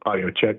Audio check.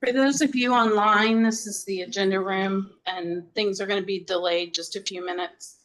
For those of you online, this is the agenda room and things are going to be delayed just a few minutes.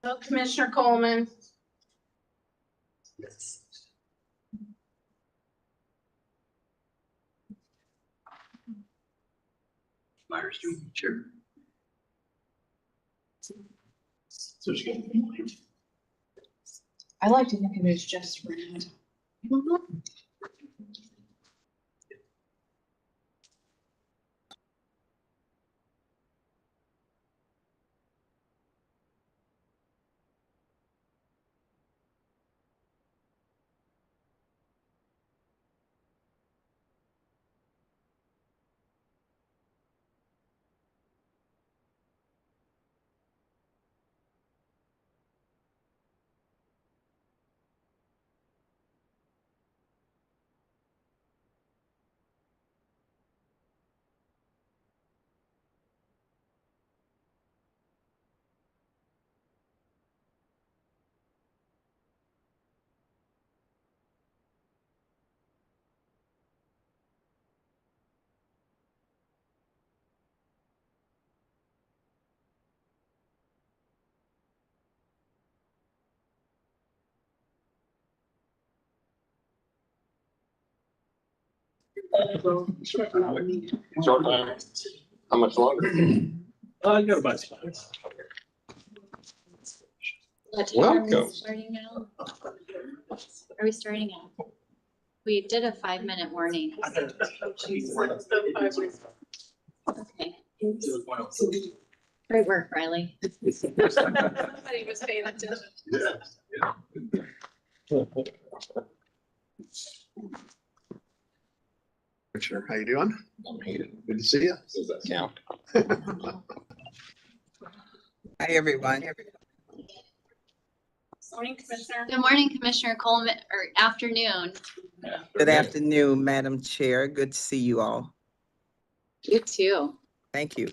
So Commissioner Coleman. Myers doing sure. So she got I like to think of it as just red. Short time. How much longer? I got about 5 minutes. What time are we Welcome. starting now? Are we starting now? We did a 5-minute warning. Okay. Great work, Riley. Somebody was paying attention. Commissioner, how you doing? I'm here. Good to see you. Does that count? Hi, everyone. Morning, Commissioner. Good morning, Commissioner Coleman, or afternoon. Good afternoon, Madam Chair. Good to see you all. You too. Thank you.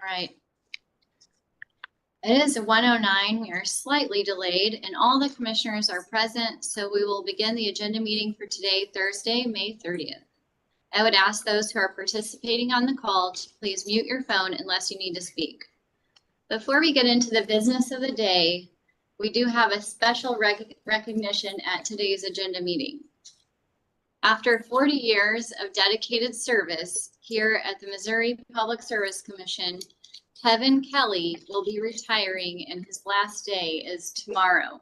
All right. It is 1:09. We are slightly delayed and all the commissioners are present, so we will begin the agenda meeting for today, Thursday, May 30th. I would ask those who are participating on the call to please mute your phone unless you need to speak. Before we get into the business of the day, we do have a special recognition at today's agenda meeting. After 40 years of dedicated service here at the Missouri Public Service Commission, Kevin Kelly will be retiring and his last day is tomorrow.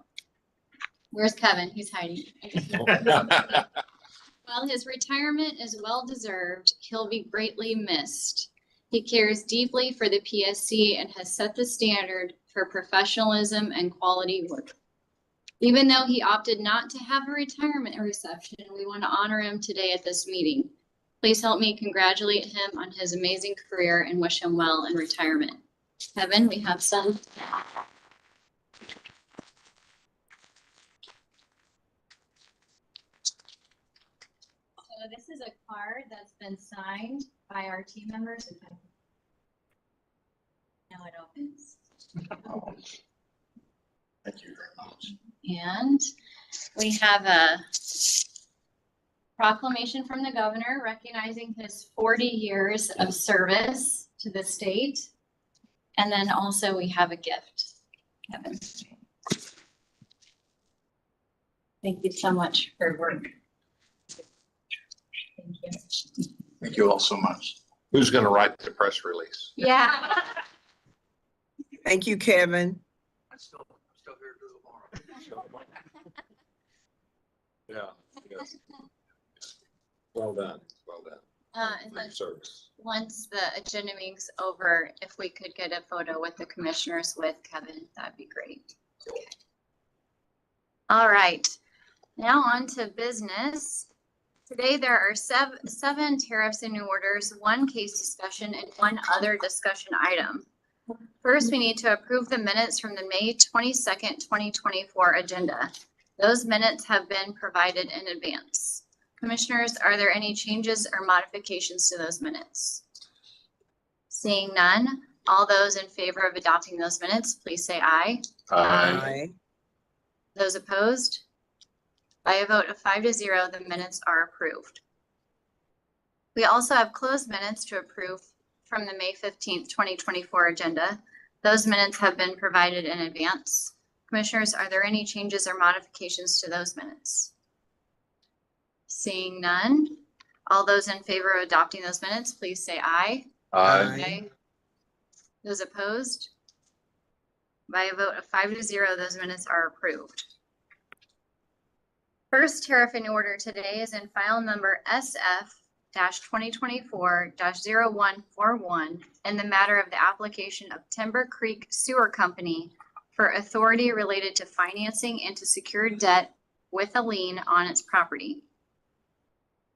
Where's Kevin? He's hiding. While his retirement is well-deserved, he'll be greatly missed. He cares deeply for the PSC and has set the standard for professionalism and quality work. Even though he opted not to have a retirement reception, we want to honor him today at this meeting. Please help me congratulate him on his amazing career and wish him well in retirement. Kevin, we have some. So this is a card that's been signed by our team members. Now it opens. Thank you very much. And we have a proclamation from the governor recognizing his 40 years of service to the state. And then also we have a gift. Kevin. Thank you so much for your work. Thank you. Thank you all so much. Who's gonna write the press release? Yeah. Thank you, Kevin. I'm still here to do tomorrow. Yeah. Yes. Well done. Well done. And Great then service. once the agenda meeting's over, if we could get a photo with the commissioners with Kevin, that'd be great. Okay. All right, now on to business. Today there are seven tariffs and new orders, one case discussion, and one other discussion item. First, we need to approve the minutes from the May 22nd, 2024 agenda. Those minutes have been provided in advance. Commissioners, are there any changes or modifications to those minutes? Seeing none, all those in favor of adopting those minutes, please say aye. Aye. Those opposed? By a vote of 5-0, the minutes are approved. We also have closed minutes to approve from the May 15th, 2024 agenda. Those minutes have been provided in advance. Commissioners, are there any changes or modifications to those minutes? Seeing none, all those in favor of adopting those minutes, please say aye. Aye. Those opposed? By a vote of 5-0, those minutes are approved. First tariff in order today is in file number SF-2024-0141 in the matter of the application of Timber Creek Sewer Company for authority related to financing into secured debt with a lien on its property.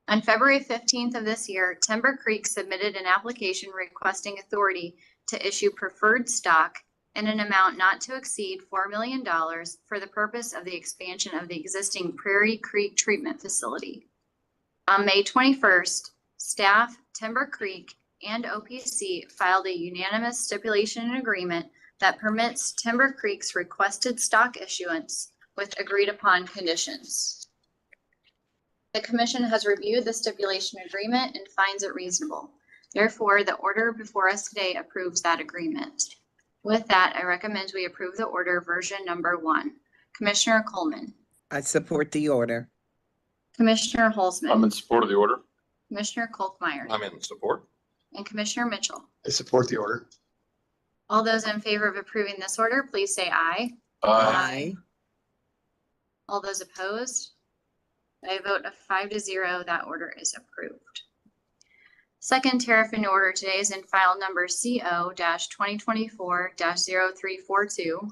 On February 15th of this year, Timber Creek submitted an application requesting authority to issue preferred stock in an amount not to exceed $4 million for the purpose of the expansion of the existing Prairie Creek Treatment Facility. On May 21st, staff, Timber Creek, and OPC filed a unanimous stipulation and agreement that permits Timber Creek's requested stock issuance with agreed upon conditions. The commission has reviewed the stipulation agreement and finds it reasonable. Therefore, the order before us today approves that agreement. With that, I recommend we approve the order version number 1. Commissioner Coleman, I support the order. Commissioner I'm Holzman, in support of the order. Commissioner Kolkmeyer, I'm in support. and Commissioner Mitchell. I support the order. All those in favor of approving this order, please say aye. Aye. All those opposed? By a vote of 5-0, that order is approved. Second tariff in order today is in file number CO-2024-0342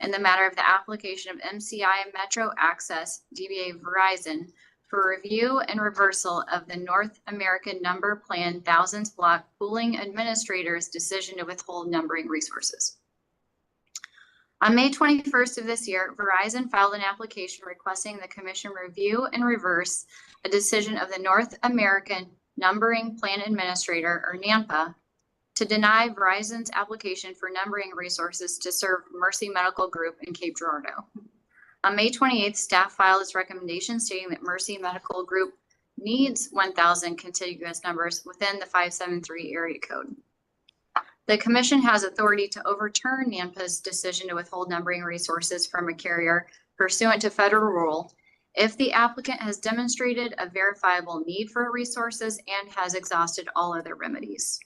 in the matter of the application of MCI Metro Access DBA Verizon for review and reversal of the North American Number Plan Thousands Block Pooling Administrator's decision to withhold numbering resources. On May 21st of this year, Verizon filed an application requesting the commission review and reverse a decision of the North American Numbering Plan Administrator, or NAMPA, to deny Verizon's application for numbering resources to serve Mercy Medical Group in Cape Girardeau. On May 28th, staff filed its recommendation stating that Mercy Medical Group needs 1,000 contiguous numbers within the 573 area code. The commission has authority to overturn NAMPA's decision to withhold numbering resources from a carrier pursuant to federal rule if the applicant has demonstrated a verifiable need for resources and has exhausted all other remedies.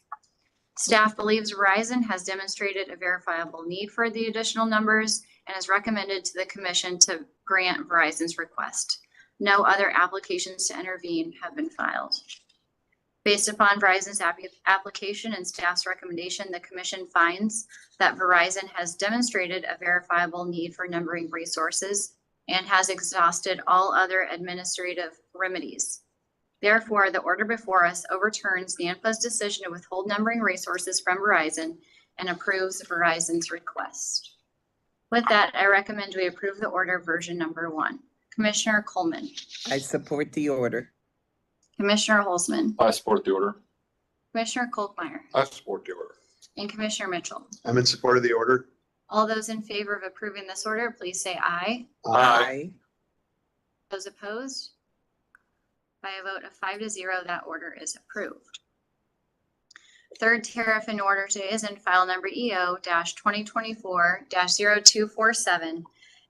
Staff believes Verizon has demonstrated a verifiable need for the additional numbers and has recommended to the commission to grant Verizon's request. No other applications to intervene have been filed. Based upon Verizon's application and staff's recommendation, the commission finds that Verizon has demonstrated a verifiable need for numbering resources and has exhausted all other administrative remedies. Therefore, the order before us overturns NAMPA's decision to withhold numbering resources from Verizon and approves Verizon's request. With that, I recommend we approve the order version number 1. Commissioner Coleman, I support the order. Commissioner Holzman, I support the order. Commissioner Kolkmeyer, I support the order. and Commissioner Mitchell. I'm in support of the order. All those in favor of approving this order, please say aye. Aye. Those opposed? By a vote of 5-0, that order is approved. Third tariff in order today is in file number EO-2024-0247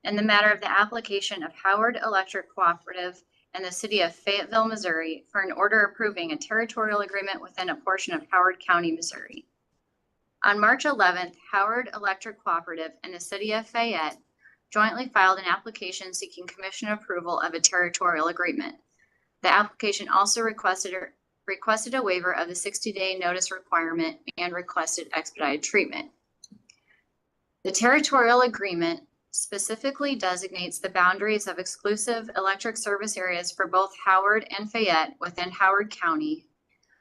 in the matter of the application of Howard Electric Cooperative and the city of Fayetteville, Missouri for an order approving a territorial agreement within a portion of Howard County, Missouri. On March 11th, Howard Electric Cooperative and the city of Fayette jointly filed an application seeking commission approval of a territorial agreement. The application also requested a waiver of the 60-day notice requirement and requested expedited treatment. The territorial agreement specifically designates the boundaries of exclusive electric service areas for both Howard and Fayette within Howard County,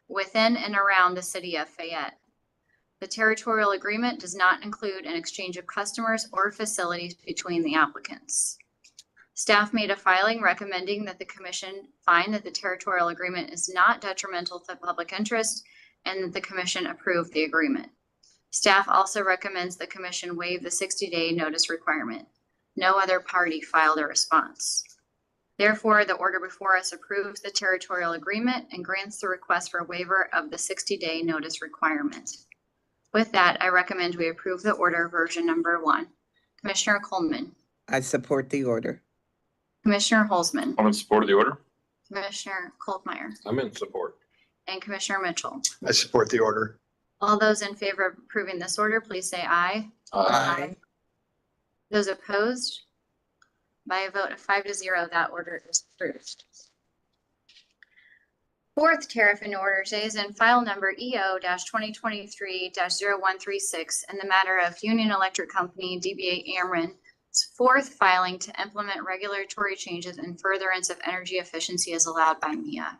within and around the city of Fayette. The territorial agreement does not include an exchange of customers or facilities between the applicants. Staff made a filing recommending that the commission find that the territorial agreement is not detrimental to public interest and that the commission approve the agreement. Staff also recommends the commission waive the 60-day notice requirement. No other party filed a response. Therefore, the order before us approves the territorial agreement and grants the request for waiver of the 60-day notice requirement. With that, I recommend we approve the order version number 1. Commissioner Coleman, I support the order. Commissioner Holzman, I'm in support of the order. Commissioner Kolkmeyer, I'm in support. and Commissioner Mitchell. I support the order. All those in favor of approving this order, please say aye. Aye. Those opposed? By a vote of 5-0, that order is approved. Fourth tariff in order today is in file number EO-2023-0136 in the matter of Union Electric Company, DBA Ameren's fourth filing to implement regulatory changes in furtherance of energy efficiency as allowed by MIA.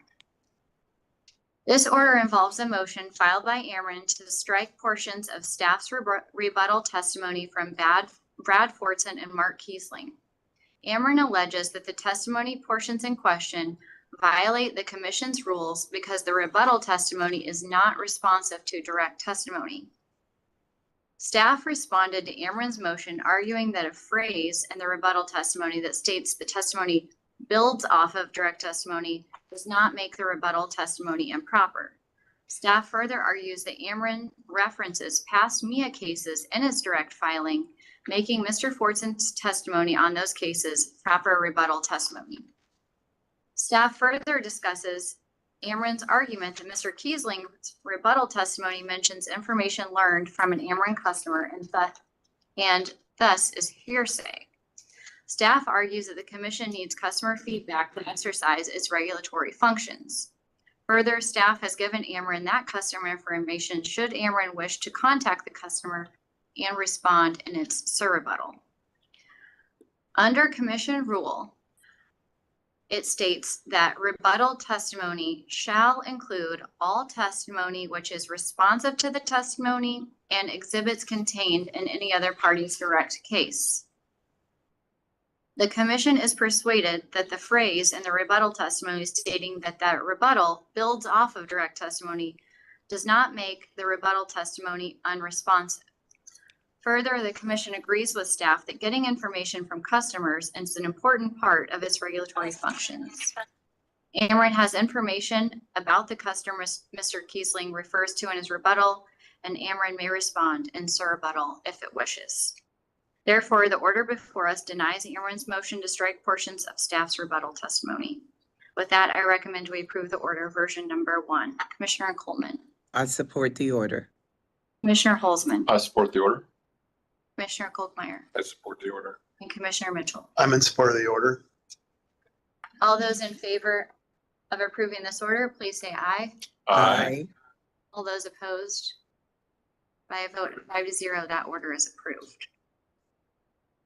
This order involves a motion filed by Ameren to strike portions of staff's rebuttal testimony from Brad Fortson and Mark Kiesling. Ameren alleges that the testimony portions in question violate the commission's rules because the rebuttal testimony is not responsive to direct testimony. Staff responded to Amren's motion, arguing that a phrase in the rebuttal testimony that states the testimony builds off of direct testimony does not make the rebuttal testimony improper. Staff further argues that Amren references past MIA cases in its direct filing, making Mr. Fortson's testimony on those cases proper rebuttal testimony. Staff further discusses Amren's argument that Mr. Kiesling's rebuttal testimony mentions information learned from an Amren customer and thus is hearsay. Staff argues that the commission needs customer feedback to exercise its regulatory functions. Further, staff has given Amren that customer information should Amren wish to contact the customer and respond in its surrebuttal. Under commission rule, it states that rebuttal testimony shall include all testimony which is responsive to the testimony and exhibits contained in any other party's direct case. The commission is persuaded that the phrase in the rebuttal testimony stating that that rebuttal builds off of direct testimony does not make the rebuttal testimony unresponsive. Further, the commission agrees with staff that getting information from customers is an important part of its regulatory functions. Amren has information about the customers Mr. Kiesling refers to in his rebuttal, and Amren may respond in surrebuttal if it wishes. Therefore, the order before us denies Amren's motion to strike portions of staff's rebuttal testimony. With that, I recommend we approve the order version number 1. Commissioner Coleman. I support the order. Commissioner Holzman. I support the order. Commissioner Kolkmeyer. I support the order. And Commissioner Mitchell. I'm in support of the order. All those in favor of approving this order, please say aye. All those opposed? By a vote of 5-0, that order is approved.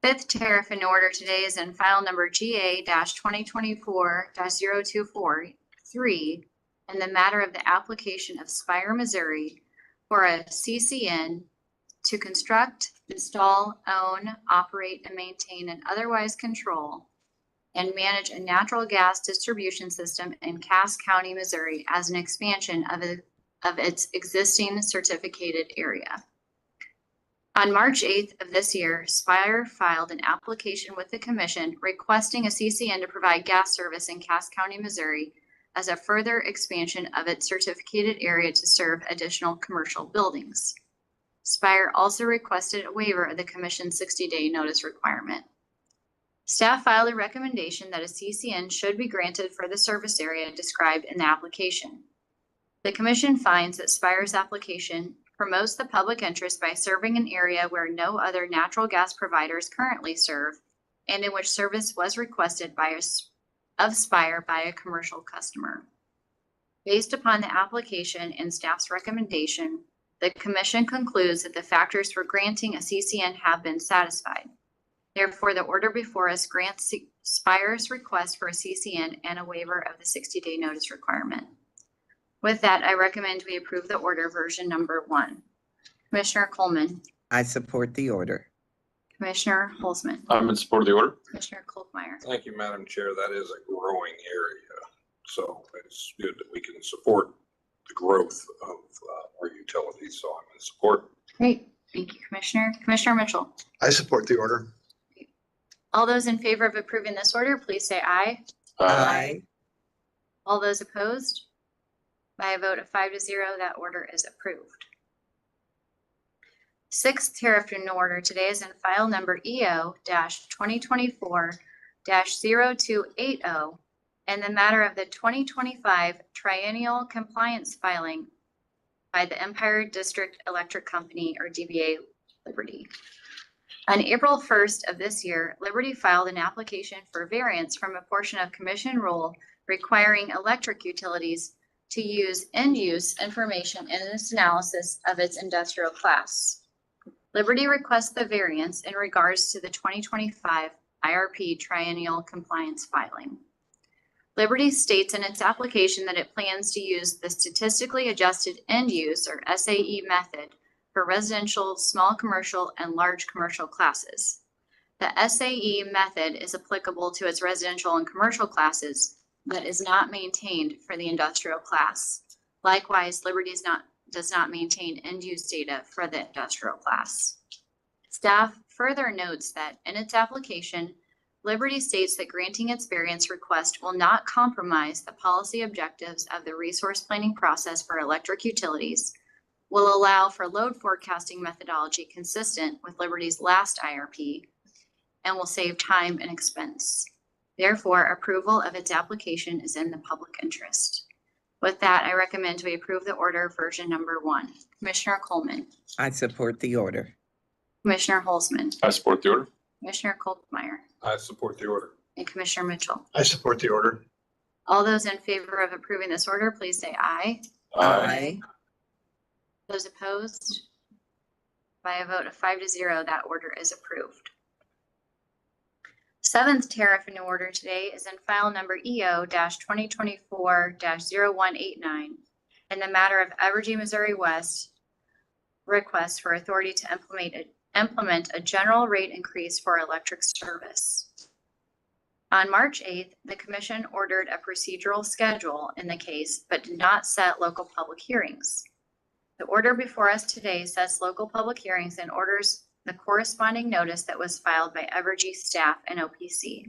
Fifth tariff in order today is in file number GA-2024-0243 in the matter of the application of Spire, Missouri for a CCN to construct, install, own, operate, and maintain and otherwise control and manage a natural gas distribution system in Cass County, Missouri as an expansion of its existing certificated area. On March 8th of this year, Spire filed an application with the commission requesting a CCN to provide gas service in Cass County, Missouri as a further expansion of its certificated area to serve additional commercial buildings. Spire also requested a waiver of the commission's 60-day notice requirement. Staff filed a recommendation that a CCN should be granted for the service area described in the application. The commission finds that Spire's application promotes the public interest by serving an area where no other natural gas providers currently serve and in which service was requested of Spire by a commercial customer. Based upon the application and staff's recommendation, the commission concludes that the factors for granting a CCN have been satisfied. Therefore, the order before us grants Spire's request for a CCN and a waiver of the 60-day notice requirement. With that, I recommend we approve the order version number 1. Commissioner Coleman. I support the order. Commissioner Holzman. I'm in support of the order. Commissioner Kolkmeyer. Thank you, Madam Chair. That is a growing area. So it's good that we can support the growth of our utilities. So I'm in support. Great. Thank you, Commissioner. Commissioner Mitchell. I support the order. All those in favor of approving this order, please say aye. All those opposed? By a vote of 5-0, that order is approved. Sixth tariff in order today is in file number EO-2024-0280 and the matter of the 2025 triennial compliance filing by the Empire District Electric Company, or DBA Liberty. On April 1st of this year, Liberty filed an application for variance from a portion of commission rule requiring electric utilities to use end-use information in its analysis of its industrial class. Liberty requests the variance in regards to the 2025 IRP triennial compliance filing. Liberty states in its application that it plans to use the statistically adjusted end-use, or SAE method, for residential, small commercial, and large commercial classes. The SAE method is applicable to its residential and commercial classes, but is not maintained for the industrial class. Likewise, Liberty does not maintain end-use data for the industrial class. Staff further notes that in its application, Liberty states that granting its variance request will not compromise the policy objectives of the resource planning process for electric utilities, will allow for load forecasting methodology consistent with Liberty's last IRP, and will save time and expense. Therefore, approval of its application is in the public interest. With that, I recommend we approve the order version number 1. Commissioner Coleman, I support the order. Commissioner Holzman, I support the order. Commissioner Kolkmeyer, I support the order. and Commissioner Mitchell. I support the order. All those in favor of approving this order, please say aye. Aye. Those opposed? By a vote of 5-0, that order is approved. Seventh tariff in order today is in file number EO-2024-0189 in the matter of Evergy, Missouri West request for authority to implement a general rate increase for electric service. On March 8th, the commission ordered a procedural schedule in the case, but did not set local public hearings. The order before us today sets local public hearings and orders the corresponding notice that was filed by Evergy staff and OPC.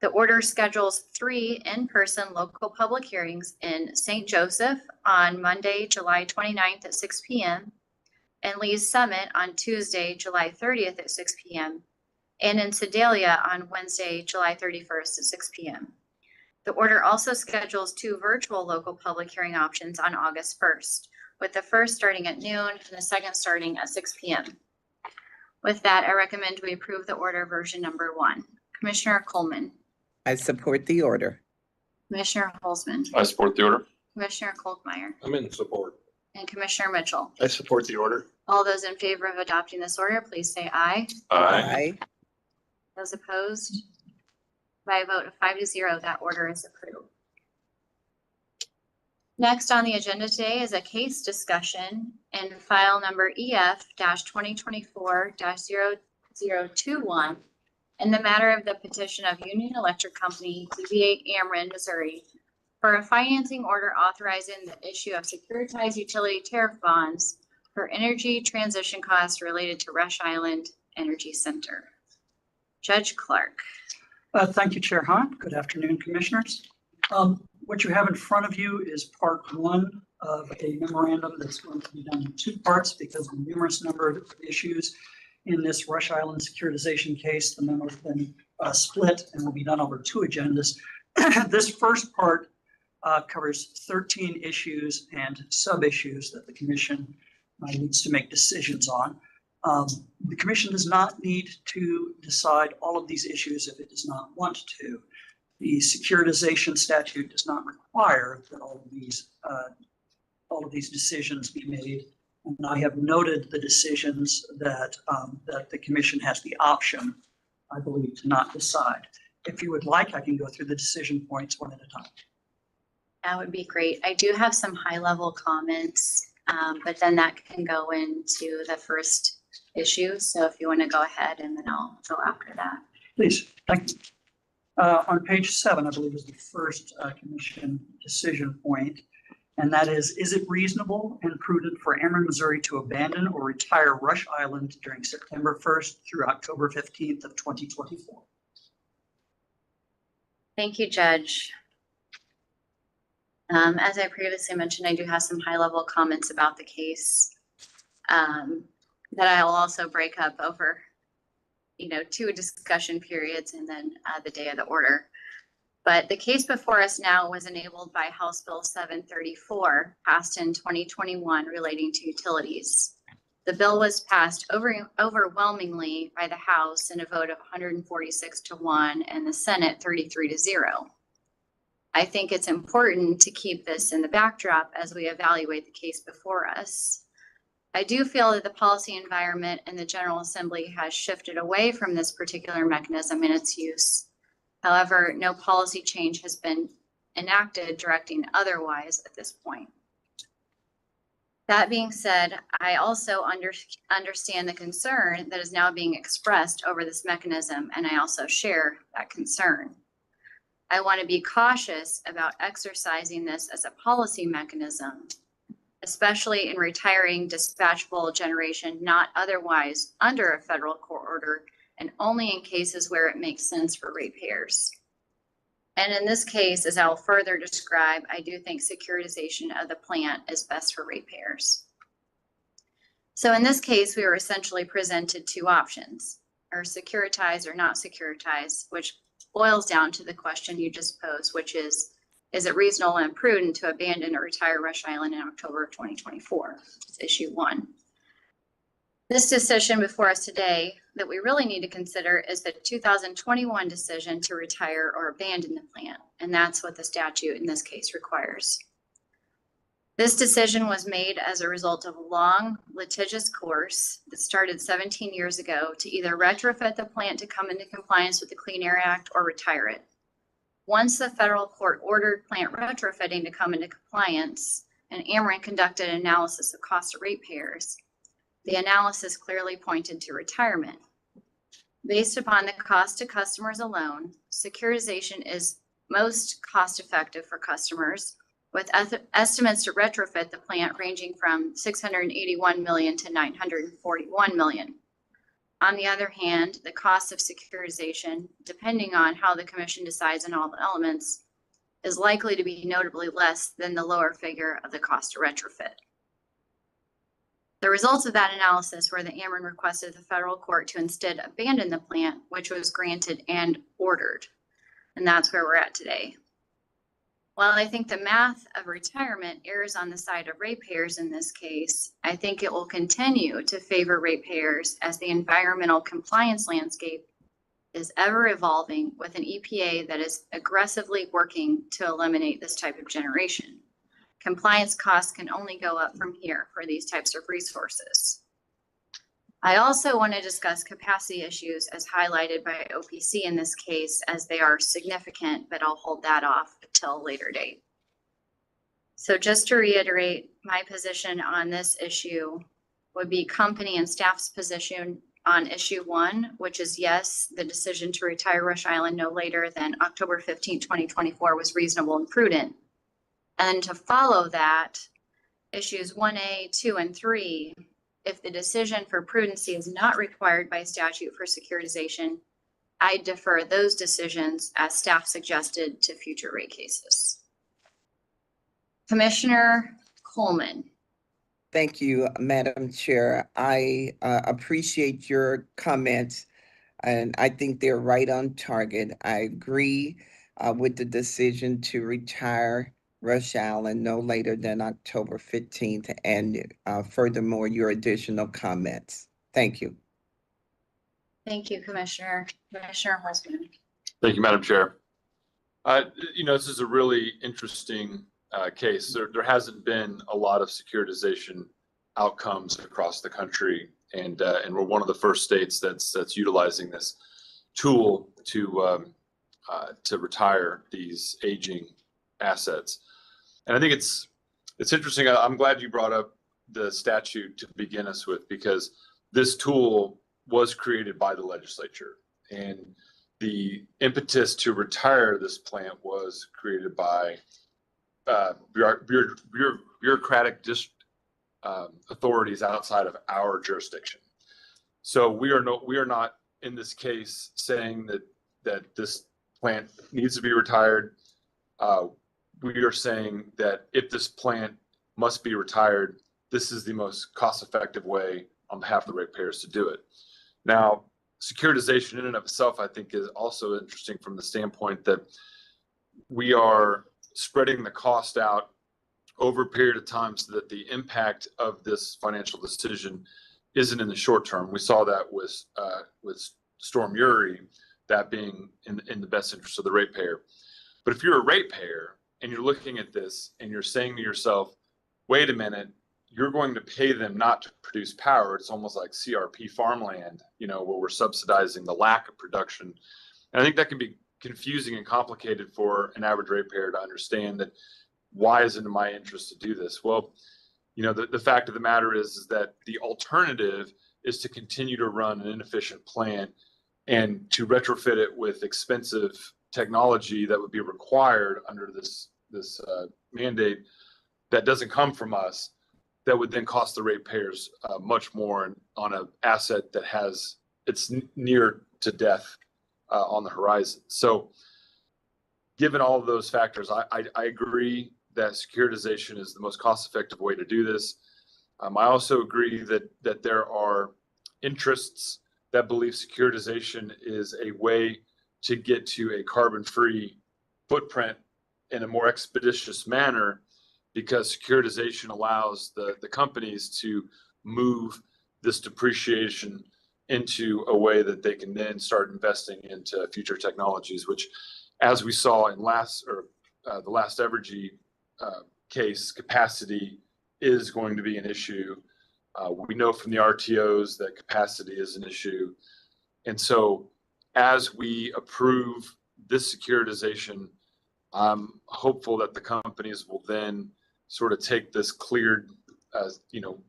The order schedules 3 in-person local public hearings in St. Joseph on Monday, July 29th at 6 p.m., and Lee's Summit on Tuesday, July 30th at 6 p.m., and in Sedalia on Wednesday, July 31st at 6 p.m. The order also schedules 2 virtual local public hearing options on August 1st, with the first starting at noon and the second starting at 6 p.m. With that, I recommend we approve the order version number 1. Commissioner Coleman, I support the order. Commissioner Holzman, I support the order. Commissioner Kolkmeyer, I'm in support. and Commissioner Mitchell. I support the order. All those in favor of adopting this order, please say aye. Aye. Those opposed? By a vote of 5-0, that order is approved. Next on the agenda today is a case discussion in file number EF-2024-0021 in the matter of the petition of Union Electric Company, DBA Ameren, Missouri, for a financing order authorizing the issue of securitized utility tariff bonds for energy transition costs related to Rush Island Energy Center. Judge Clark. Thank you, Chair Hunt. Good afternoon, Commissioners. What you have in front of you is part 1 of a memorandum that's going to be done in 2 parts because of the numerous number of issues in this Rush Island securitization case. The memo has been split and will be done over 2 agendas. This first part covers 13 issues and sub-issues that the Commission needs to make decisions on. The Commission does not need to decide all of these issues if it does not want to. The securitization statute does not require that all of these decisions be made. And I have noted the decisions that the Commission has the option, I believe, to not decide. If you would like, I can go through the decision points one at a time. That would be great. I do have some high-level comments, but then that can go into the first issue. So if you want to go ahead, and then I'll go after that. Please, thank you. On page 7, I believe, is the first Commission decision point, and that is it reasonable and prudent for Ameren, Missouri to abandon or retire Rush Island during September 1st through October 15th of 2024? Thank you, Judge. As I previously mentioned, I do have some high-level comments about the case that I'll also break up over 2 discussion periods and then the day of the order. But the case before us now was enabled by House Bill 734, passed in 2021, relating to utilities. The bill was passed overwhelmingly by the House in a vote of 146-1 and the Senate 33-0. I think it's important to keep this in the backdrop as we evaluate the case before us. I do feel that the policy environment in the General Assembly has shifted away from this particular mechanism in its use. However, no policy change has been enacted directing otherwise at this point. That being said, I also understand the concern that is now being expressed over this mechanism, and I also share that concern. I want to be cautious about exercising this as a policy mechanism. especially in retiring dispatchable generation not otherwise under a federal court order, and only in cases where it makes sense for ratepayers. And in this case, as I'll further describe, I do think securitization of the plant is best for ratepayers. So in this case, we were essentially presented two options, or securitize or not securitize, which boils down to the question you just posed, which is it reasonable and prudent to abandon or retire Rush Island in October of 2024? It's issue one. This decision before us today that we really need to consider is the 2021 decision to retire or abandon the plant, and that's what the statute in this case requires. This decision was made as a result of a long litigious course that started 17 years ago to either retrofit the plant to come into compliance with the Clean Air Act or retire it. Once the federal court ordered plant retrofitting to come into compliance and Ameren conducted an analysis of cost to ratepayers, the analysis clearly pointed to retirement. Based upon the cost to customers alone, securitization is most cost effective for customers, with estimates to retrofit the plant ranging from $681 million to $941 million. On the other hand, the cost of securitization, depending on how the commission decides on all the elements, is likely to be notably less than the lower figure of the cost to retrofit. The results of that analysis were that Ameren requested the federal court to instead abandon the plant, which was granted and ordered. And that's where we're at today. While I think the math of retirement errs on the side of ratepayers in this case, I think it will continue to favor ratepayers as the environmental compliance landscape is ever evolving with an EPA that is aggressively working to eliminate this type of generation. Compliance costs can only go up from here for these types of resources. I also want to discuss capacity issues as highlighted by OPC in this case, as they are significant, but I'll hold that off until a later date. So just to reiterate, my position on this issue would be company and staff's position on issue one, which is yes, the decision to retire Rush Island no later than October 15, 2024 was reasonable and prudent. And to follow that, issues 1A, 2, and 3, if the decision for prudency is not required by statute for securitization, I defer those decisions as staff suggested to future rate cases. Commissioner Coleman. Thank you, Madam Chair. I appreciate your comments, and I think they're right on target. I agree with the decision to retire Rush Island no later than October 15th, and furthermore, your additional comments. Thank you. Thank you, Commissioner. Commissioner Holzman. Thank you, Madam Chair. This is a really interesting case. There hasn't been a lot of securitization outcomes across the country, and we're one of the first states that's utilizing this tool to retire these aging assets. And I think it's interesting. I'm glad you brought up the statute to begin us with, because this tool was created by the legislature, and the impetus to retire this plant was created by bureaucratic authorities outside of our jurisdiction. So we are not in this case saying that this plant needs to be retired. We are saying that if this plant must be retired, this is the most cost-effective way on behalf of the ratepayers to do it. Now, securitization in and of itself, I think, is also interesting from the standpoint that we are spreading the cost out over a period of time so that the impact of this financial decision isn't in the short term. We saw that with Storm Uri, that being in the best interest of the ratepayer. But if you're a ratepayer and you're looking at this and you're saying to yourself, wait a minute, you're going to pay them not to produce power. It's almost like CRP farmland, where we're subsidizing the lack of production. And I think that can be confusing and complicated for an average ratepayer to understand that why is it in my interest to do this? Well, the fact of the matter is that the alternative is to continue to run an inefficient plant and to retrofit it with expensive technology that would be required under this mandate that doesn't come from us, that would then cost the ratepayers much more on an asset that has it's near to death on the horizon. So given all of those factors, I agree that securitization is the most cost-effective way to do this. I also agree that there are interests that believe securitization is a way to get to a carbon-free footprint in a more expeditious manner, because securitization allows the companies to move this depreciation into a way that they can then start investing into future technologies, which, as we saw in the last Evergy case, capacity is going to be an issue. We know from the RTOs that capacity is an issue. And so as we approve this securitization, I'm hopeful that the companies will then sort of take this cleared,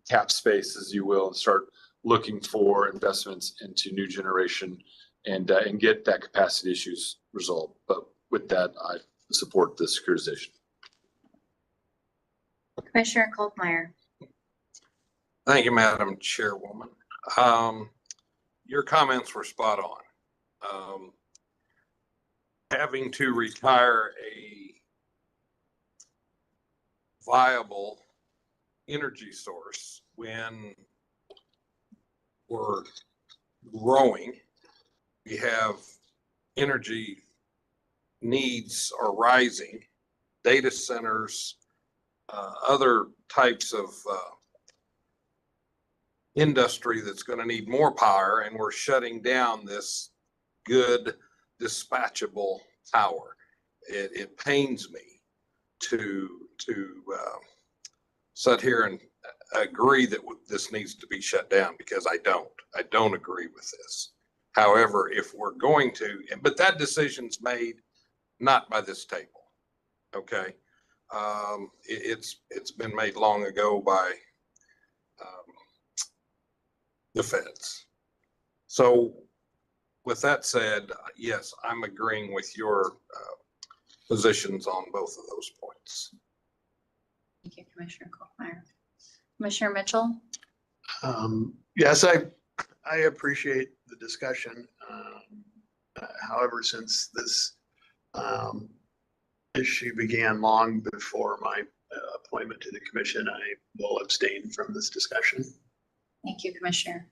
cap space, as you will, and start looking for investments into new generation and get that capacity issues resolved. But with that, I support the securitization. Commissioner Kolkmeyer. Thank you, Madam Chairwoman. Your comments were spot on. Having to retire a viable energy source when we're growing, we have energy needs are rising, data centers, other types of industry that's going to need more power, and we're shutting down this good dispatchable power. It pains me to sit here and agree that this needs to be shut down, because I don't agree with this. However, if we're going to, but that decision's made not by this table. Okay. It's been made long ago by the feds. So with that said, yes, I'm agreeing with your positions on both of those points. Thank you, Commissioner Kolkmeyer. Commissioner Mitchell. Yes, I appreciate the discussion. However, since this issue began long before my appointment to the commission, I will abstain from this discussion. Thank you, Commissioner.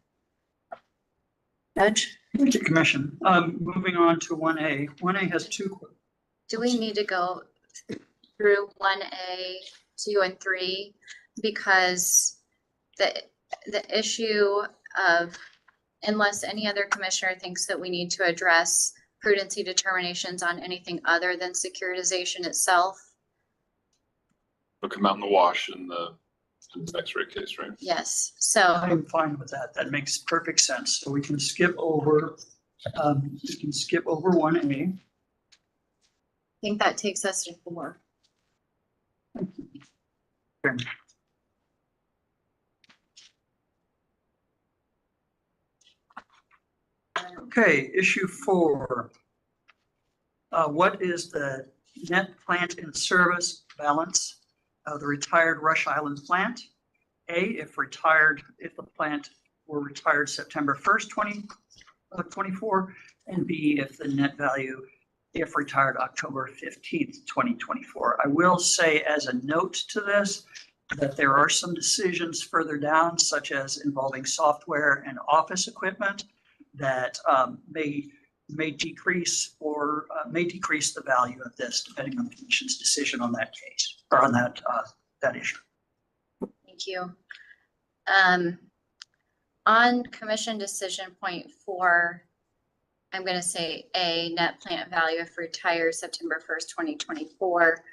Judge. Thank you, Commission. Moving on to 1A. 1A has two. Do we need to go through 1A, 2, and 3? Because the issue of, unless any other commissioner thinks that we need to address prudency determinations on anything other than securitization itself. It'll come out in the wash in the next rate case, right? Yes, so I'm fine with that. That makes perfect sense. So we can skip over 1A. I think that takes us to 4. Okay, issue 4. What is the net plant in service balance of the retired Rush Island plant? A, if the plant were retired September 1st, 2024, and B, if the net value if retired October 15th, 2024. I will say as a note to this that there are some decisions further down, such as involving software and office equipment, that may decrease the value of this depending on the commission's decision on that case or on that issue. Thank you. On commission decision point 4, I'm going to say A, net plant value if retired September 1st, 2024.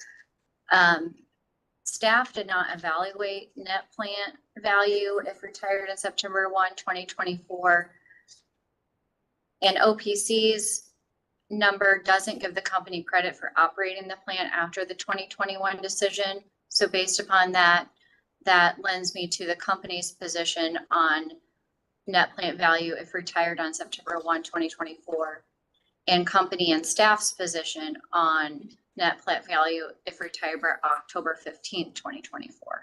Staff did not evaluate net plant value if retired in September 1, 2024. And OPC's number doesn't give the company credit for operating the plant after the 2021 decision. So based upon that, that lends me to the company's position on net plant value if retired on September 1, 2024, and company and staff's position on net plant value if retired by October 15th, 2024.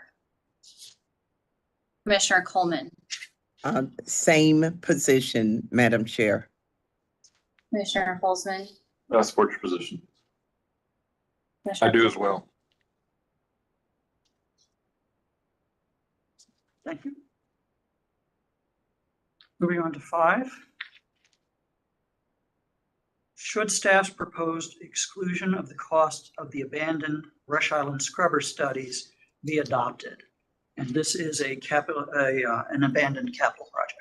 Commissioner Coleman, Same position, Madam Chair. Commissioner Holzman. I support your position. I Commissioner do as well. Thank you. Moving on to 5. Should staff's proposed exclusion of the cost of the abandoned Rush Island scrubber studies be adopted? And this is an abandoned capital project.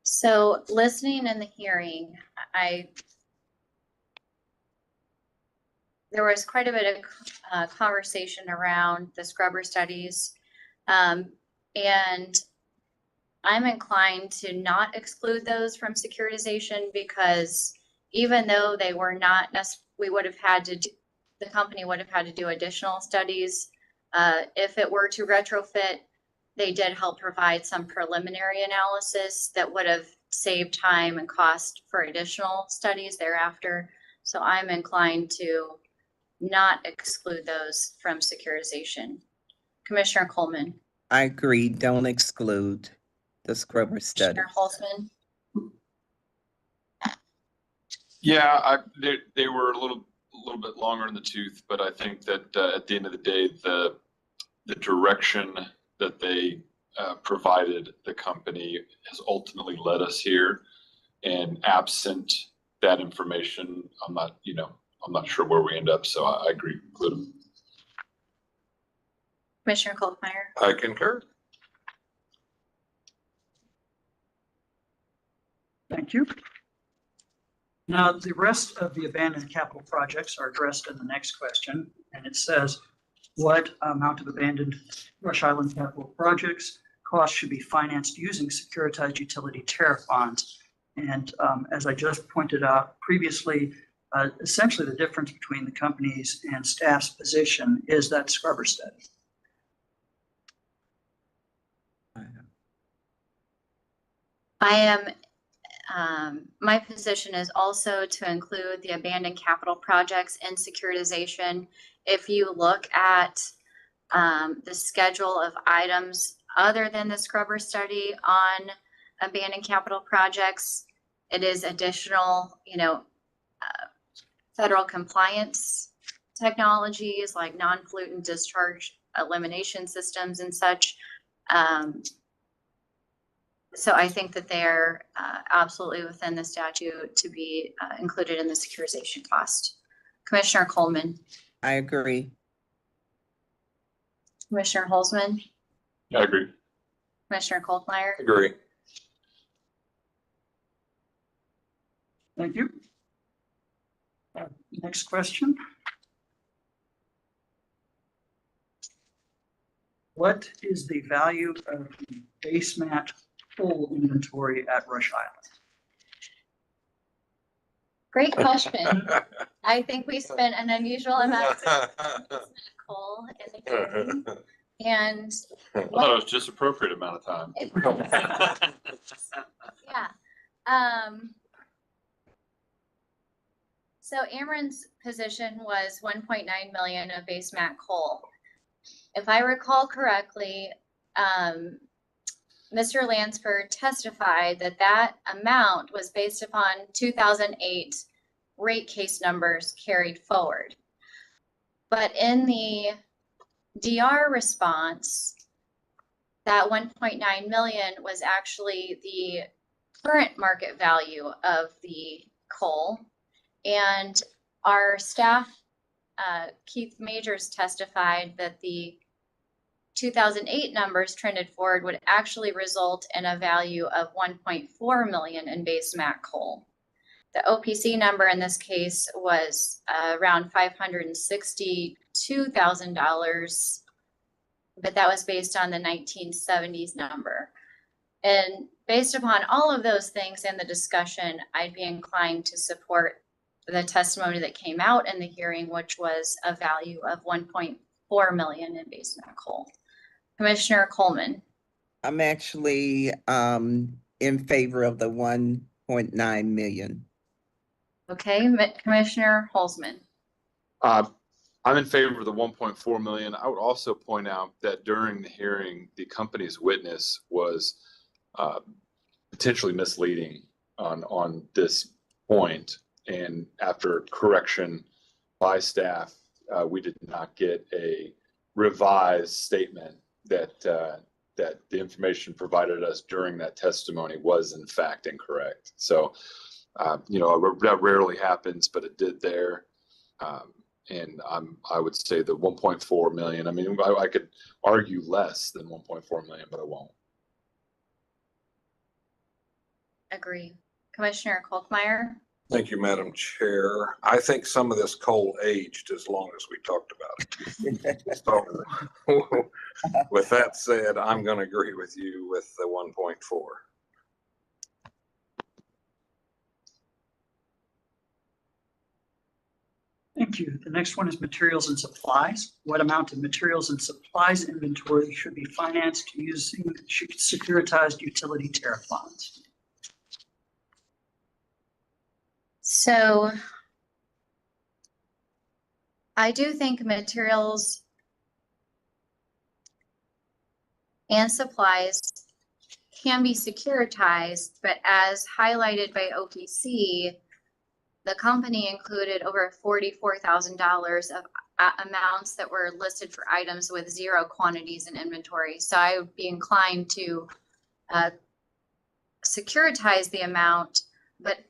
So listening in the hearing, there was quite a bit of conversation around the scrubber studies. And I'm inclined to not exclude those from securitization because even though they were not, we would have had to, the company would have had to do additional studies. If it were to retrofit, they did help provide some preliminary analysis that would have saved time and cost for additional studies thereafter. So I'm inclined to not exclude those from securitization. Commissioner Coleman. I agree. Don't exclude the scrubber study. Commissioner Holzman. Yeah, they were a little bit longer in the tooth, but I think that at the end of the day, the direction that they provided the company has ultimately led us here. And absent that information, I'm not sure where we end up. So I agree. Include them. Commissioner Kolkmeyer. I concur. Thank you. Now, the rest of the abandoned capital projects are addressed in the next question, and it says, what amount of abandoned Rush Island capital projects costs should be financed using securitized utility tariff bonds? And as I just pointed out previously, essentially the difference between the company's and staff's position is that scrubber study. My position is also to include the abandoned capital projects in securitization. If you look at the schedule of items other than the scrubber study on abandoned capital projects, it is additional, federal compliance technologies like non-pollutant discharge elimination systems and such. So I think that they're absolutely within the statute to be included in the securitization cost. Commissioner Coleman. I agree. Commissioner Holzman. I agree. Commissioner Kolkmeyer. Agree. Thank you. Next question. What is the value of the base mat full inventory at Rush Island? Great question. I think we spent an unusual amount of time on coal in the hearing. And I thought it was just appropriate amount of time. yeah. So Ameren's position was 1.9 million of base mat coal. If I recall correctly, Mr. Lansford testified that that amount was based upon 2008 rate case numbers carried forward. But in the DR response, that 1.9 million was actually the current market value of the coal. And our staff, Keith Majors, testified that the 2008 numbers trended forward would actually result in a value of 1.4 million in base mat coal. The OPC number in this case was around $562,000, but that was based on the 1970s number. And based upon all of those things in the discussion, I'd be inclined to support the testimony that came out in the hearing, which was a value of 1.4 million in base mat coal. Commissioner Coleman. I'm actually in favor of the 1.9 million. Okay, Commissioner Holzman. I I'm in favor of the 1.4 million. I would also point out that during the hearing, the company's witness was potentially misleading on this point. And after correction by staff, we did not get a revised statement that that the information provided us during that testimony was in fact incorrect. So, that rarely happens, but it did there. And I would say the 1.4 million. I mean, I could argue less than 1.4 million, but I won't. Agree. Commissioner Kolkmeyer? Thank you, Madam Chair. I think some of this coal aged as long as we talked about it. So with that said, I'm going to agree with you with the 1.4. Thank you. The next one is materials and supplies. What amount of materials and supplies inventory should be financed using securitized utility tariff bonds? So I do think materials and supplies can be securitized, but as highlighted by OPC, the company included over $44,000 of amounts that were listed for items with zero quantities in inventory. So I would be inclined to securitize the amount, but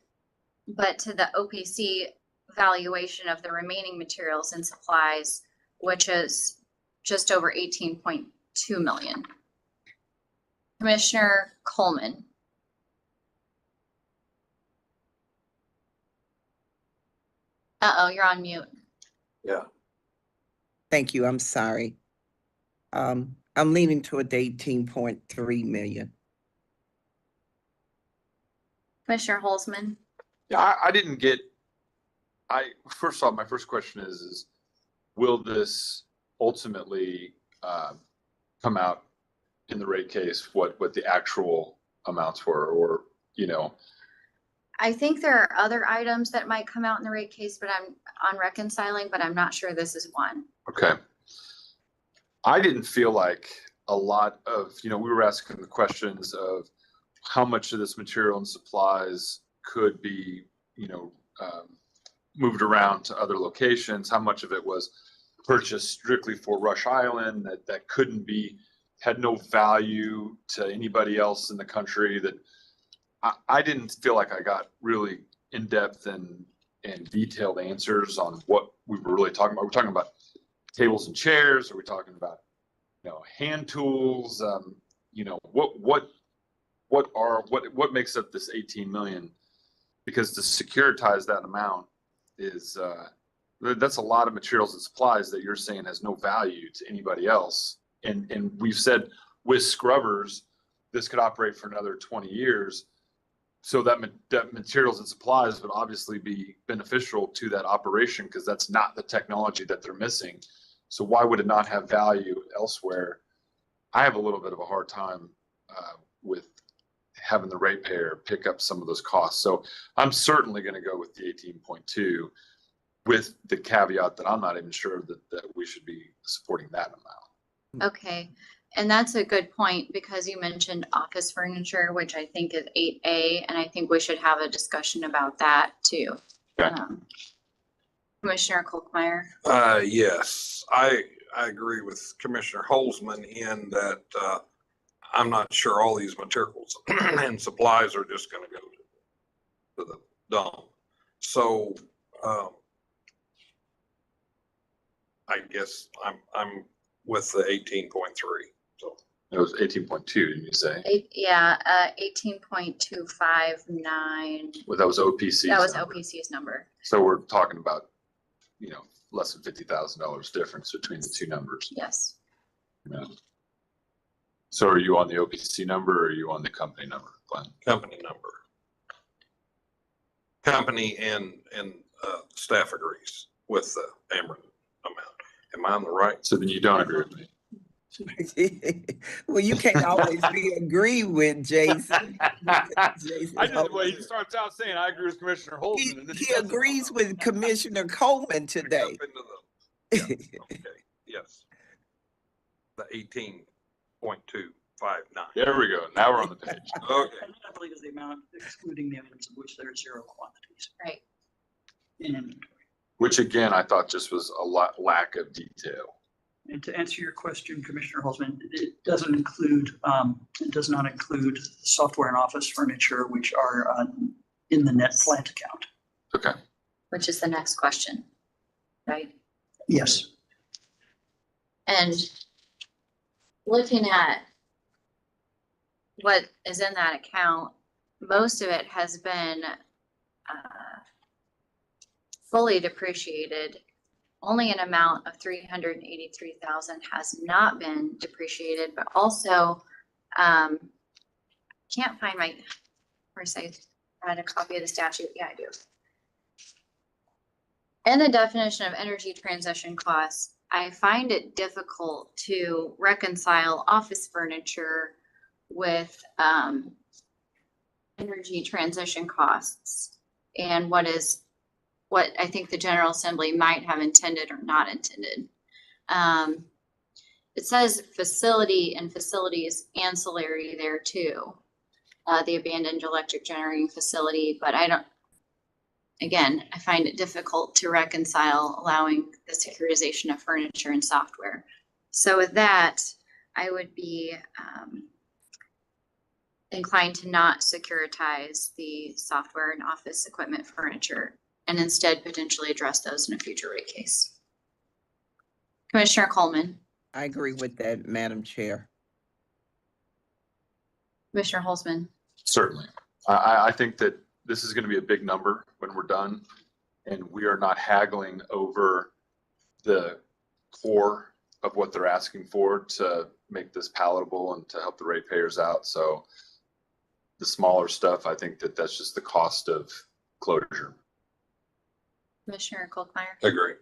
to the OPC valuation of the remaining materials and supplies, which is just over 18.2 million. Commissioner Coleman. Uh-oh, you're on mute. Yeah. Thank you. I'm sorry. I'm leaning toward 18.3 million. Commissioner Holzman. Yeah, I didn't get. First off, my first question is will this ultimately come out in the rate case? What the actual amounts were, or I think there are other items that might come out in the rate case, but I'm on reconciling, but I'm not sure this is one. Okay. I didn't feel like a lot of, we were asking the questions of how much of this material and supplies could be, moved around to other locations, how much of it was purchased strictly for Rush Island that couldn't be, had no value to anybody else in the country. That I didn't feel like I got really in-depth and detailed answers on what we were really talking about. We're talking about tables and chairs. Are we talking about, hand tools? What makes up this 18 million? Because to securitize that amount is, that's a lot of materials and supplies that you're saying has no value to anybody else. And we've said with scrubbers, this could operate for another 20 years. So that materials and supplies would obviously be beneficial to that operation because that's not the technology that they're missing. So why would it not have value elsewhere? I have a little bit of a hard time with having the ratepayer pick up some of those costs. So I'm certainly going to go with the 18.2 with the caveat that I'm not even sure that we should be supporting that amount. Okay. And that's a good point because you mentioned office furniture, which I think is 8A, and I think we should have a discussion about that too. Okay. Commissioner Kolkmeyer. Yes, I agree with Commissioner Holzman in that I'm not sure all these materials and supplies are just going to go to the dump. So I guess I'm with the 18.3. So it was 18.2, didn't you say? 18.259. Well, that was OPC. That was OPC's number. So we're talking about, less than $50,000 difference between the two numbers. Yes. Yeah. So are you on the OPC number or are you on the company number, Glenn? company number. Company and staff agrees with the Ameren amount. Am I on the right? So then you don't agree with me. Well, you can't always be agree with Jason. He starts out saying, I agree with Commissioner Holzman. He agrees with Commissioner Coleman today. Up into Okay, yes. The 18.259. There we go. Now we're on the page. Okay, And that, I believe, is the amount excluding the items of which there are zero quantities Right. in inventory. Which again, I thought just was a lack of detail. And to answer your question, Commissioner Holzman, it does not include software and office furniture, which are in the net plant account. Okay. Which is the next question, right? Yes. And looking at what is in that account, most of it has been fully depreciated. Only an amount of 383,000 has not been depreciated, but also can't find my, where's I had a copy of the statute. Yeah, I do. In the definition of energy transition costs, I find it difficult to reconcile office furniture with energy transition costs and what I think the General Assembly might have intended or not intended. It says facility and facilities ancillary there too, the abandoned electric generating facility, but I find it difficult to reconcile allowing the securitization of furniture and software. So with that, I would be inclined to not securitize the software and office equipment furniture and instead potentially address those in a future rate case. Commissioner Coleman. I agree with that, Madam Chair. Commissioner Holzman. Certainly. I think that this is going to be a big number when we're done, and we are not haggling over the core of what they're asking for to make this palatable and to help the ratepayers out. So the smaller stuff, I think that that's just the cost of closure. Commissioner Kolkmeyer. agree.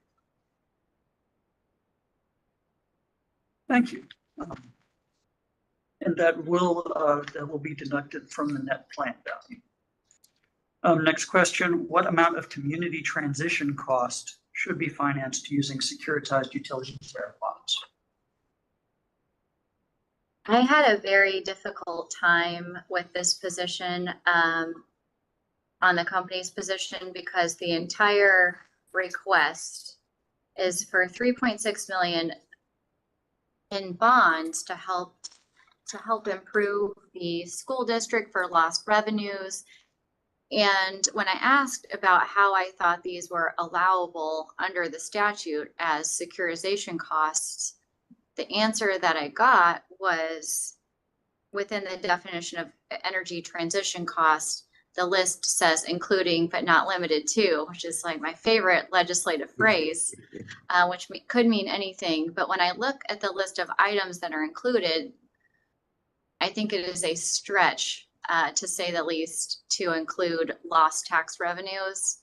Thank you. And that will be deducted from the net plant value. Next question, what amount of community transition cost should be financed using securitized utility tariff bonds? I had a very difficult time with this position on the company's position because the entire request is for 3.6 million in bonds to help improve the school district for lost revenues. And when I asked about how I thought these were allowable under the statute as securitization costs, the answer that I got was within the definition of energy transition costs, the list says including but not limited to, which is like my favorite legislative phrase, which could mean anything. But when I look at the list of items that are included, I think it is a stretch, to say the least, to include lost tax revenues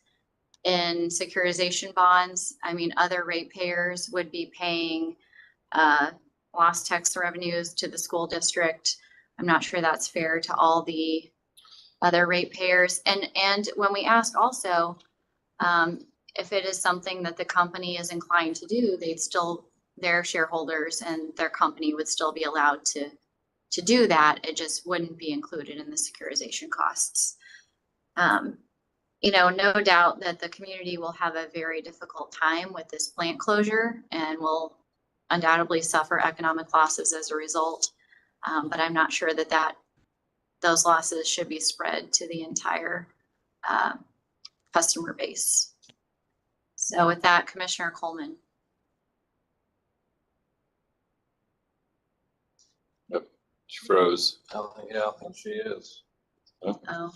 in securitization bonds. I mean, other ratepayers would be paying lost tax revenues to the school district. I'm not sure that's fair to all the other ratepayers. And when we ask also, if it is something that the company is inclined to do, their shareholders and their company would still be allowed to do that. It just wouldn't be included in the securitization costs. No doubt that the community will have a very difficult time with this plant closure and will undoubtedly suffer economic losses as a result. But I'm not sure that those losses should be spread to the entire customer base. So with that, Commissioner Coleman. She froze. I think she is. Oh,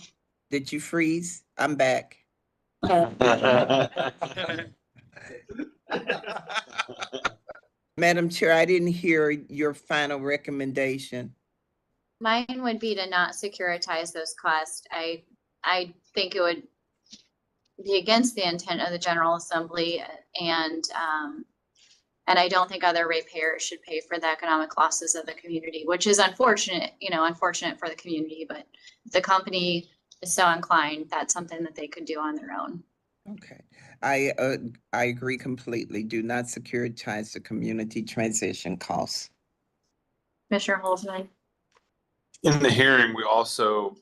Did you freeze? I'm back. Madam Chair, I didn't hear your final recommendation. mine would be to not securitize those costs. I think it would be against the intent of the General Assembly, and I don't think other ratepayers should pay for the economic losses of the community, which is unfortunate for the community, but if the company is so inclined, that's something that they could do on their own. Okay. I agree completely. Do not securitize the community transition costs. Commissioner Holzman? In the hearing, we also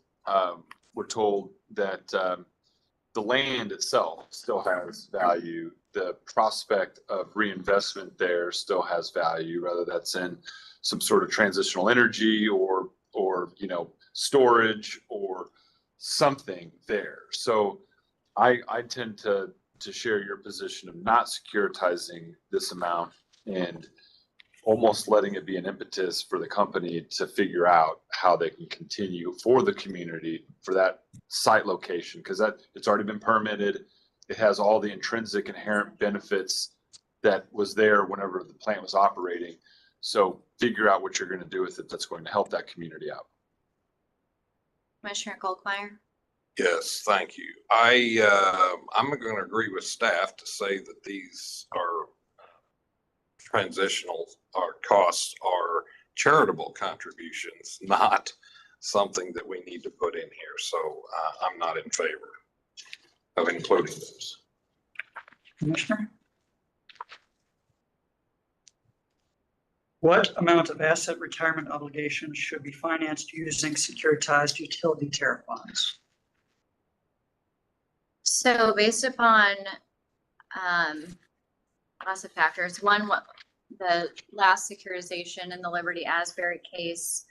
were told that the land itself still has value. The prospect of reinvestment there still has value, whether that's in some sort of transitional energy or storage or something there. So I tend to share your position of not securitizing this amount and almost letting it be an impetus for the company to figure out how they can continue for the community for that site location, because it's already been permitted. It has all the intrinsic inherent benefits that was there whenever the plant was operating. So figure out what you're going to do with it that's going to help that community out. Commissioner Goldmeyer? Yes, thank you. I'm going to agree with staff to say that these are transitional, our costs are charitable contributions, not something that we need to put in here. So I'm not in favor of including those. Commissioner? What amount of asset retirement obligations should be financed using securitized utility tariff bonds? So based upon lots of factors, one, what the last securitization in the Liberty Asbury case,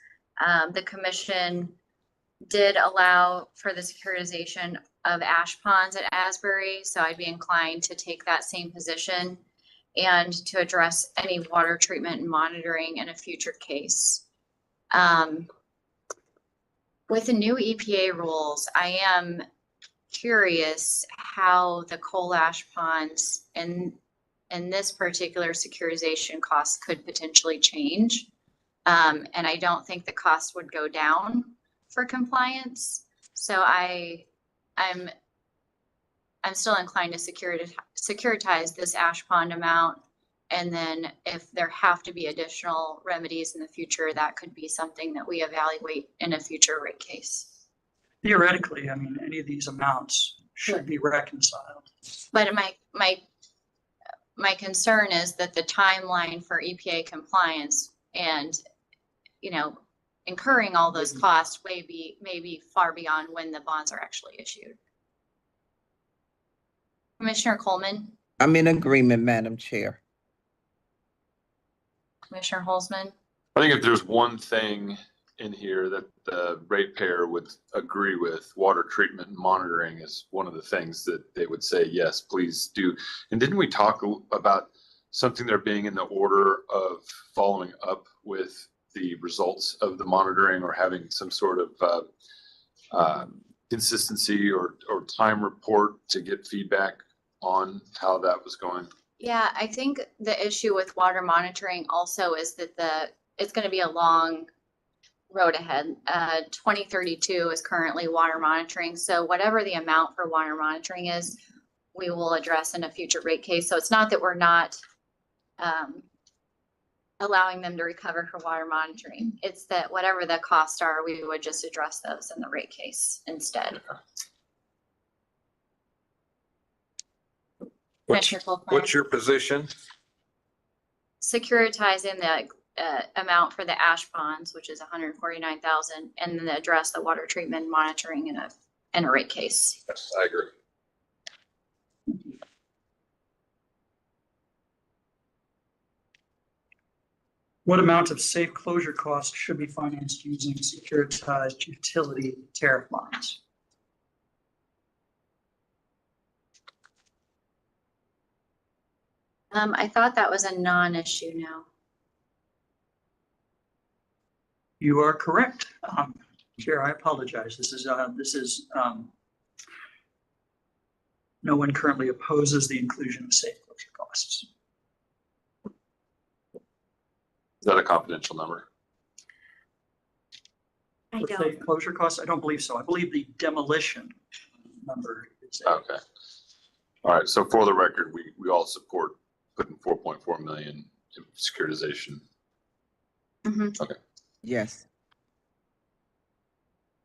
the commission did allow for the securitization of ash ponds at Asbury. So I'd be inclined to take that same position and to address any water treatment and monitoring in a future case. With the new EPA rules, I am curious how the coal ash ponds and this particular securitization cost could potentially change. And I don't think the cost would go down for compliance. So I'm still inclined to securitize this ash pond amount. And then if there have to be additional remedies in the future, that could be something that we evaluate in a future rate case. Theoretically, I mean, any of these amounts should be reconciled. But my concern is that the timeline for EPA compliance and, incurring all those costs may be far beyond when the bonds are actually issued. Commissioner Coleman, I'm in agreement, Madam Chair. Commissioner Holzman. I think if there's one thing in here that the ratepayer would agree with, water treatment and monitoring is one of the things that they would say, yes, please do. And didn't we talk about something there being in the order of following up with the results of the monitoring or having some sort of consistency or time report to get feedback on how that was going? Yeah, I think the issue with water monitoring also is that it's going to be a long road ahead. 2032 is currently water monitoring. So whatever the amount for water monitoring is, we will address in a future rate case. So it's not that we're not allowing them to recover for water monitoring. It's that whatever the costs are, we would just address those in the rate case instead. What's your position? Securitizing the amount for the ash ponds, which is $149,000, and then address the water treatment monitoring in a rate case. Yes, I agree. What amount of safe closure costs should be financed using securitized utility tariff bonds? I thought that was a non-issue now. You are correct. Chair, I apologize. This is no one currently opposes the inclusion of safe closure costs. Is that a confidential number? I For don't. safe closure costs, I don't believe so. I believe the demolition number is. Okay. All right. So for the record, we all support putting 4.4 million in securitization. Mhm. Okay. Yes.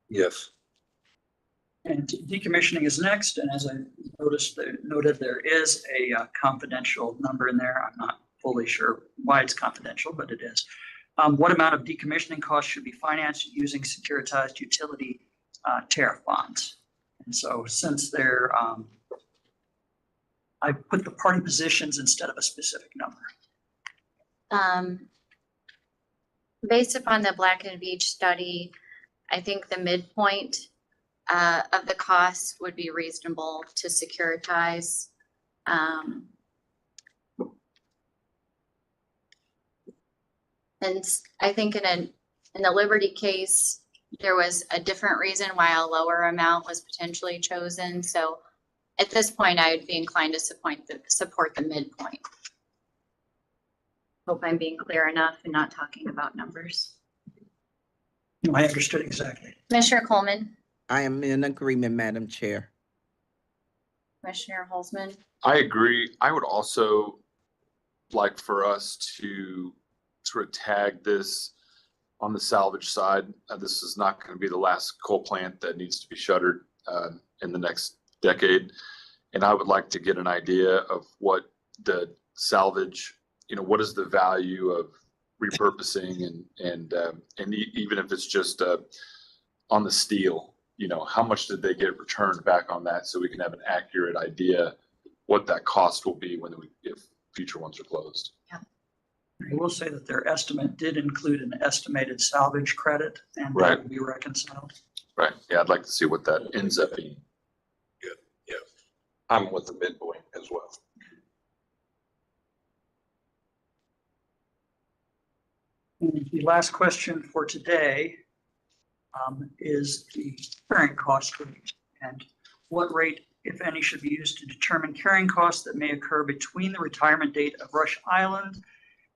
Yes. And decommissioning is next, and as I noted, there is a confidential number in there. I'm not fully sure why it's confidential, but it is. What amount of decommissioning costs should be financed using securitized utility tariff bonds? And so since they're, I put the party positions instead of a specific number. Based upon the Black and Veatch study, I think the midpoint of the costs would be reasonable to securitize. And I think in the Liberty case, there was a different reason why a lower amount was potentially chosen. So at this point, I would be inclined to support the midpoint. Hope I'm being clear enough and not talking about numbers. I understood exactly. Commissioner Coleman, I am in agreement, Madam Chair. Commissioner Holzman. I agree. I would also like for us to sort of tag this on the salvage side. This is not going to be the last coal plant that needs to be shuttered in the next decade. And I would like to get an idea of what the salvage, what is the value of repurposing and even if it's just on the steel, how much did they get returned back on that, so we can have an accurate idea what that cost will be if future ones are closed. I will say that their estimate did include an estimated salvage credit, and Right. that will be reconciled. Right. Yeah, I'd like to see what that ends up being. Good, yeah. I'm with the midpoint as well. And the last question for today is the carrying cost rate, and what rate, if any, should be used to determine carrying costs that may occur between the retirement date of Rush Island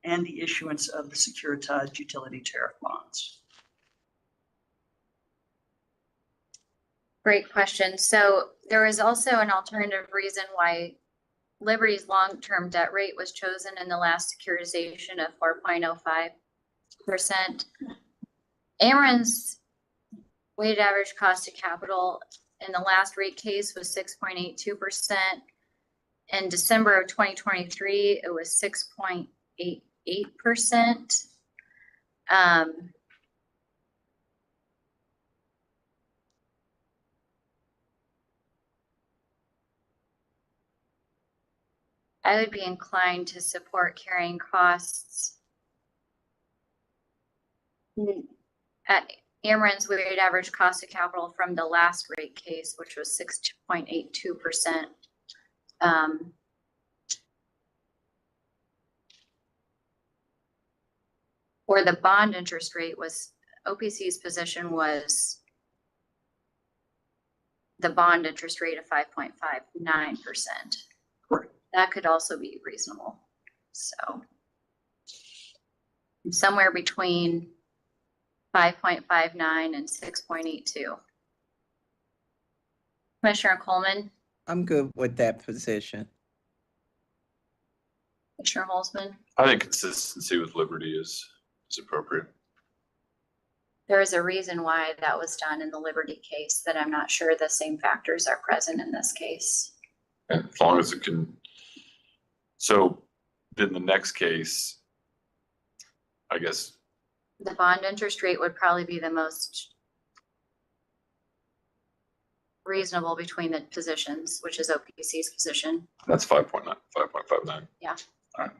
and the issuance of the securitized utility tariff bonds. Great question. So there was also an alternative reason why Liberty's long-term debt rate was chosen in the last securitization of 4.05%. Ameren's weighted average cost of capital in the last rate case was 6.82%. In December of 2023, it was 6.88%. I would be inclined to support carrying costs at Ameren's weighted average cost of capital from the last rate case, which was 6.82%. Or the bond interest rate was, OPC's position was the bond interest rate of 5.59%. Right. That could also be reasonable. So somewhere between 5.59 and 6.82. Commissioner Coleman, I'm good with that position. Commissioner Holzman. I think consistency with Liberty is appropriate. There is a reason why that was done in the Liberty case that I'm not sure the same factors are present in this case. And as long as it can. So then the next case, I guess. The bond interest rate would probably be the most reasonable between the positions, which is OPC's position. That's 5.9, 5.59. Yeah. All right.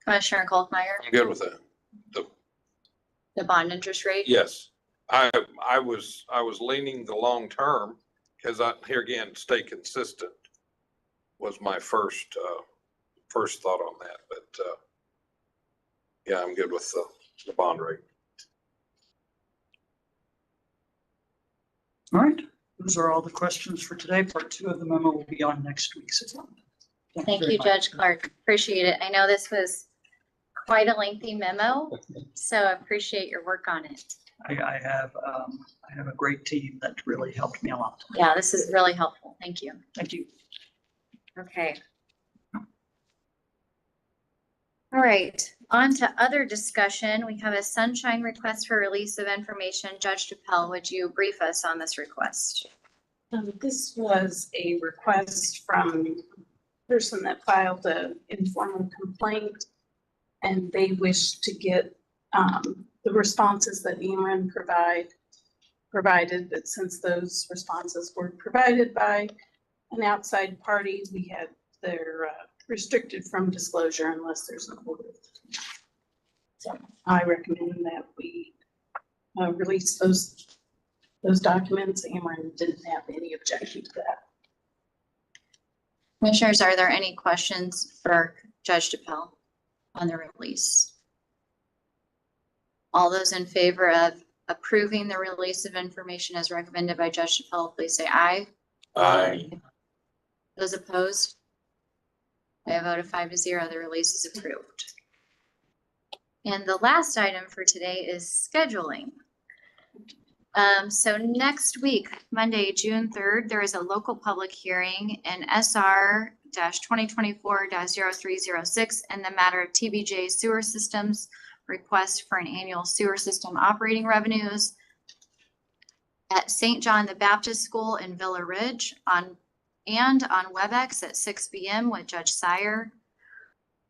Commissioner Goldmeyer, I'm good with that. the bond interest rate? Yes, I was leaning the long term because here again, stay consistent was my first thought on that, but yeah, I'm good with the bond rate. All right, those are all the questions for today. Part 2 of the memo will be on next week's agenda. Thank very you, much. Judge Clark. Appreciate it. I know this was quite a lengthy memo, so I appreciate your work on it. I have a great team that really helped me a lot. Yeah, this is really helpful. Thank you. Thank you. Okay. All right, on to other discussion. We have a sunshine request for release of information. Judge DuPel, would you brief us on this request? This was a request from a person that filed an informal complaint, and they wish to get the responses that EMRN provided, but since those responses were provided by an outside party, they're restricted from disclosure unless there's an order. So I recommend that we release those documents. EMRN didn't have any objection to that. Commissioners, are there any questions for Judge DePel on the release? All those in favor of approving the release of information as recommended by Judge DePel, please say aye. Aye. Those opposed? By a vote of 5-0, the release is approved. And the last item for today is scheduling. So next week, Monday, June 3rd, there is a local public hearing in SR-2024-0306 in the matter of TBJ sewer systems request for an annual sewer system operating revenues at St. John the Baptist School in Villa Ridge on WebEx at 6 p.m. with Judge Sire.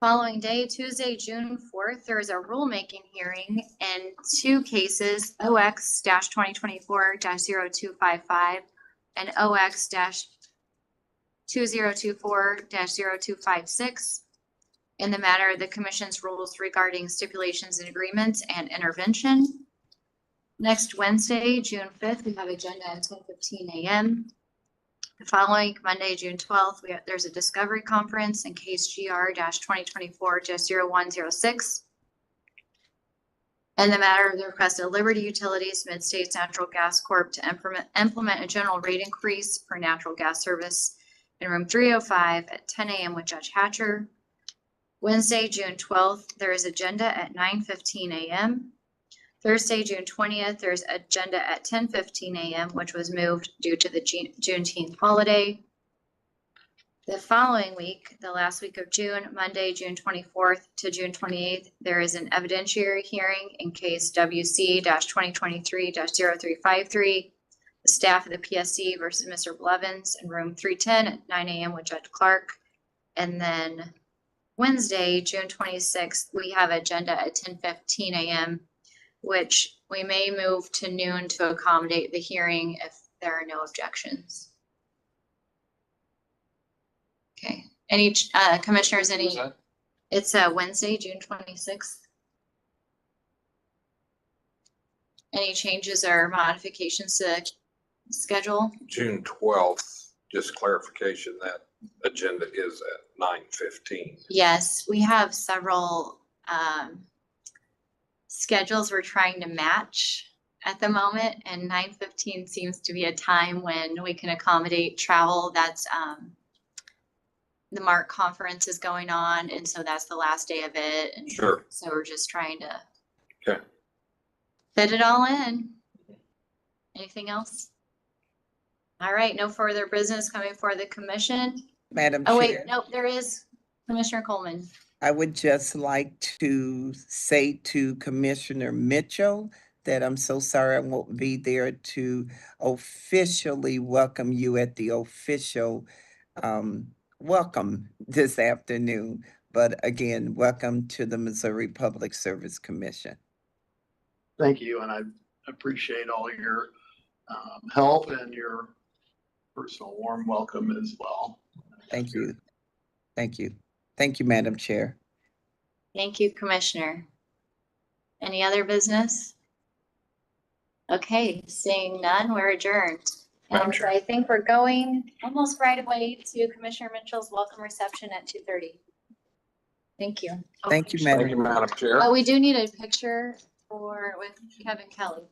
Following day, Tuesday, June 4th, there is a rulemaking hearing in two cases, OX-2024-0255 and OX-2024-0256 in the matter of the Commission's rules regarding stipulations and agreements and intervention. Next Wednesday, June 5th, we have agenda at 10:15 a.m. The following Monday, June 12th, there's a discovery conference in case GR-2024-0106. And the matter of the request of Liberty Utilities Mid-States Natural Gas Corp. To implement a general rate increase for natural gas service in room 305 at 10 a.m. with Judge Hatcher. Wednesday, June 12th, there is agenda at 9:15 a.m. Thursday, June 20th, there's agenda at 10:15 a.m., which was moved due to the Juneteenth holiday. The following week, the last week of June, Monday, June 24th to June 28th, there is an evidentiary hearing in case WC-2023-0353, the staff of the PSC versus Mr. Blevins in room 310 at 9 a.m. with Judge Clark. And then Wednesday, June 26th, we have agenda at 10:15 a.m., which we may move to noon to accommodate the hearing if there are no objections. Okay, any commissioners, it's Wednesday, June 26th. Any changes or modifications to the schedule? June 12th, just clarification, that agenda is at 9:15. Yes, we have several schedules we're trying to match at the moment, and 9:15 seems to be a time when we can accommodate travel. That's the MARC conference is going on, and so that's the last day of it. And Sure. so we're just trying to Okay. fit it all in. Anything else? All right, no further business coming for the commission. Madam Oh, wait, Chair, nope, there is. Commissioner Coleman. I would just like to say to Commissioner Mitchell that I'm so sorry I won't be there to officially welcome you at the official welcome this afternoon. But again, welcome to the Missouri Public Service Commission. Thank you, and I appreciate all your help and your personal warm welcome as well. Thank you. Thank you. Thank you, Madam Chair. Thank you, Commissioner. Any other business? Okay, seeing none, we're adjourned. Madam And Chair. I think we're going almost right away to Commissioner Mitchell's welcome reception at 2:30. Thank you. Thank you, Thank Madam. you, Madam Chair. Oh, we do need a picture with Kevin Kelly.